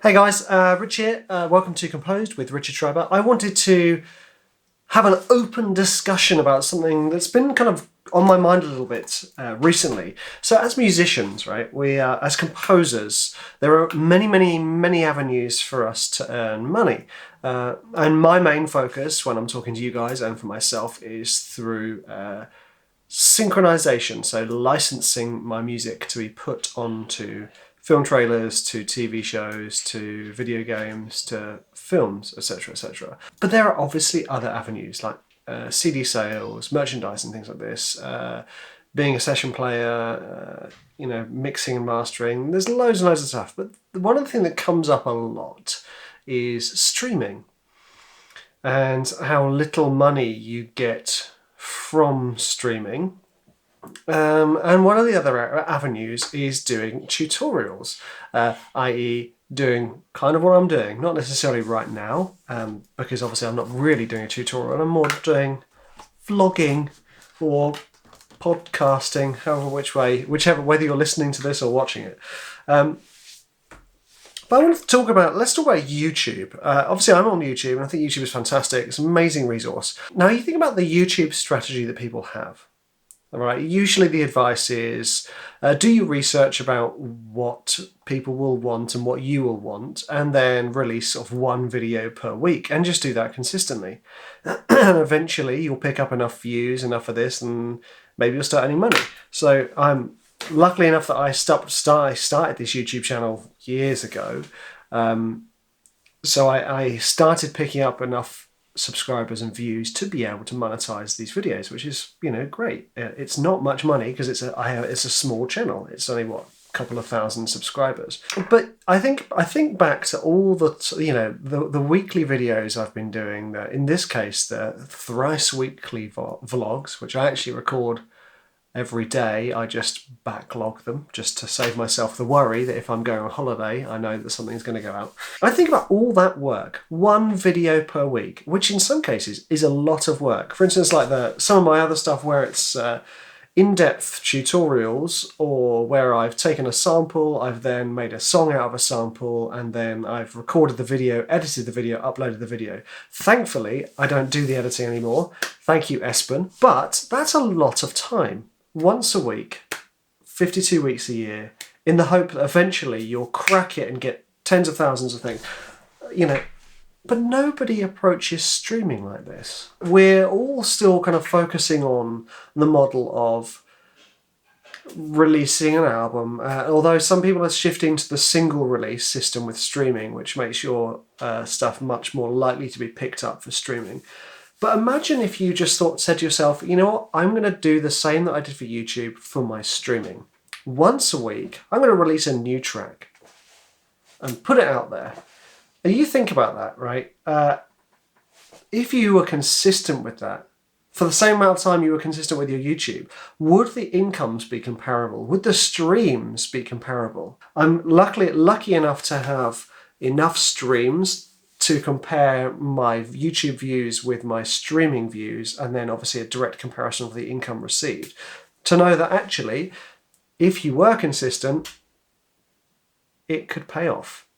Hey guys, Rich here. Welcome to Composed with Richard Schreiber. I wanted to have an open discussion about something that's been kind of on my mind a little bit recently. So as musicians, right, as composers, there are many avenues for us to earn money. And my main focus when I'm talking to you guys and for myself is through synchronization, so licensing my music to be put onto film trailers, to TV shows, to video games, to films, etc., etc. But there are obviously other avenues like CD sales, merchandise, and things like this. Being a session player, mixing and mastering. There's loads and loads of stuff. But one of the things that comes up a lot is streaming and how little money you get from streaming. And one of the other avenues is doing tutorials, i.e. doing kind of what I'm doing, not necessarily right now, because obviously I'm not really doing a tutorial, I'm more doing vlogging or podcasting, whether you're listening to this or watching it. But I wanted to let's talk about YouTube. Obviously, I'm on YouTube, and I think YouTube is fantastic. It's an amazing resource. Now, you think about the YouTube strategy that people have. All right. Usually the advice is, do your research about what people will want and what you will want, and then release sort of one video per week, and just do that consistently. And eventually you'll pick up enough views, enough of this, and maybe you'll start earning money. So I'm luckily enough that I started this YouTube channel years ago. So I started picking up enough subscribers and views to be able to monetize these videos, which is great. It's not much money because it's a small channel. It's only a couple of thousand subscribers. But I think back to all the weekly videos I've been doing. In this case, the thrice weekly vlogs, which I actually record every day. I just backlog them just to save myself the worry that if I'm going on holiday, I know that something's going to go out. I think about all that work, one video per week, which in some cases is a lot of work. For instance, like some of my other stuff where it's in-depth tutorials, or where I've taken a sample, I've then made a song out of a sample, and then I've recorded the video, edited the video, uploaded the video. Thankfully, I don't do the editing anymore. Thank you, Espen. But that's a lot of time. Once a week, 52 weeks a year, in the hope that eventually you'll crack it and get tens of thousands of things. But nobody approaches streaming like this. We're all still kind of focusing on the model of releasing an album, although some people are shifting to the single release system with streaming, which makes your stuff much more likely to be picked up for streaming. But imagine if you just said to yourself, you know what, I'm going to do the same that I did for YouTube for my streaming. Once a week, I'm going to release a new track and put it out there. And you think about that, right? If you were consistent with that, for the same amount of time you were consistent with your YouTube, would the incomes be comparable? Would the streams be comparable? I'm lucky enough to have enough streams to compare my YouTube views with my streaming views, and then obviously a direct comparison of the income received, to know that actually, if you were consistent, it could pay off.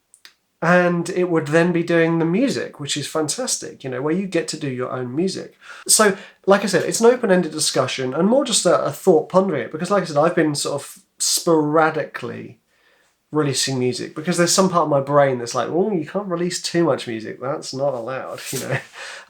And it would then be doing the music, which is fantastic, where you get to do your own music. So, like I said, it's an open-ended discussion and more just a thought pondering it, because like I said, I've been sort of sporadically releasing music, because there's some part of my brain that's like, oh, you can't release too much music, that's not allowed.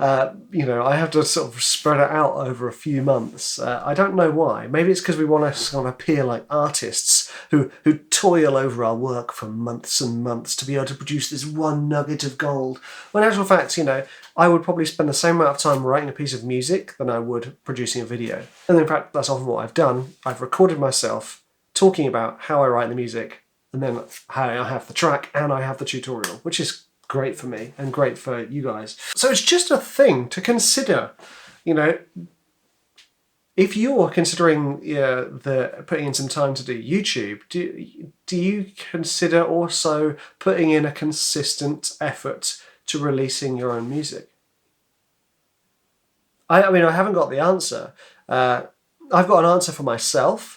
I have to sort of spread it out over a few months. I don't know why. Maybe it's because we want to kind of appear like artists who toil over our work for months and months to be able to produce this one nugget of gold. When in actual fact, I would probably spend the same amount of time writing a piece of music than I would producing a video. And in fact, that's often what I've done. I've recorded myself talking about how I write the music, and then I have the track and I have the tutorial, which is great for me and great for you guys. So it's just a thing to consider, if you're considering putting in some time to do YouTube, do you consider also putting in a consistent effort to releasing your own music? I mean, I haven't got the answer. I've got an answer for myself.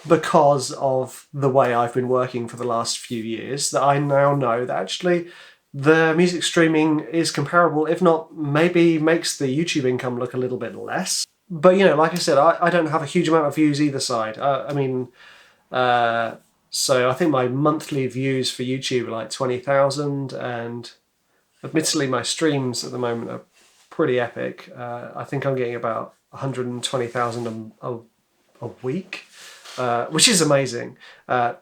because of the way I've been working for the last few years, that I now know that actually the music streaming is comparable, if not maybe makes the YouTube income look a little bit less. But like I said, I don't have a huge amount of views either side. So I think my monthly views for YouTube are like 20,000, and admittedly my streams at the moment are pretty epic. I think I'm getting about 120,000 a week, which is amazing.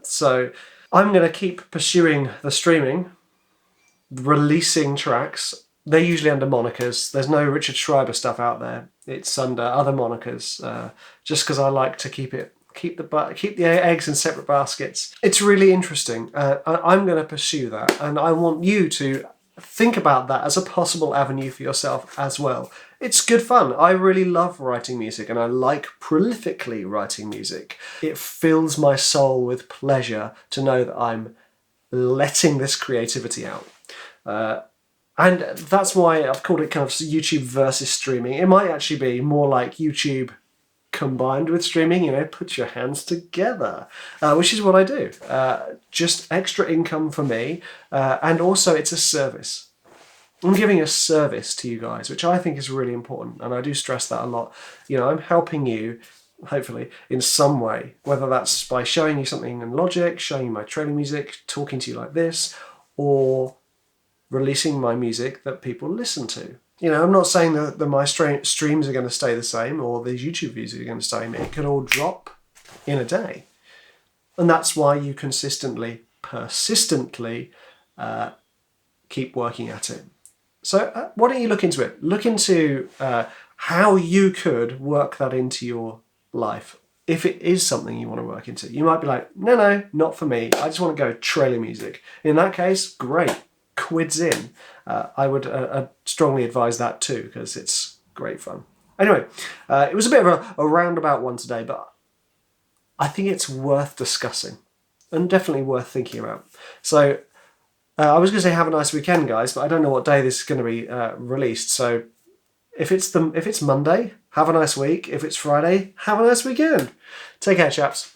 So I'm going to keep pursuing the streaming, releasing tracks. They're usually under monikers. There's no Richard Schreiber stuff out there. It's under other monikers, just because I like to keep the eggs in separate baskets. It's really interesting. I'm going to pursue that, and I want you to think about that as a possible avenue for yourself as well. It's good fun. I really love writing music, and I like prolifically writing music. It fills my soul with pleasure to know that I'm letting this creativity out. And that's why I've called it kind of YouTube versus streaming. It might actually be more like YouTube combined with streaming, put your hands together, which is what I do. Just extra income for me, and also it's a service. I'm giving a service to you guys, which I think is really important, and I do stress that a lot. I'm helping you, hopefully, in some way, whether that's by showing you something in Logic, showing you my training music, talking to you like this, or releasing my music that people listen to. I'm not saying that my streams are going to stay the same, or these YouTube views are going to stay. It could all drop in a day. And that's why you consistently, persistently keep working at it. So why don't you look into it? Look into how you could work that into your life. If it is something you want to work into. You might be like, no, not for me. I just want to go trailer music. In that case, great. Quids in. I would strongly advise that too, because it's great fun. Anyway, it was a bit of a roundabout one today, but I think it's worth discussing and definitely worth thinking about. So I was going to say have a nice weekend, guys, but I don't know what day this is going to be released. So if it's Monday, have a nice week. If it's Friday, have a nice weekend. Take care, chaps.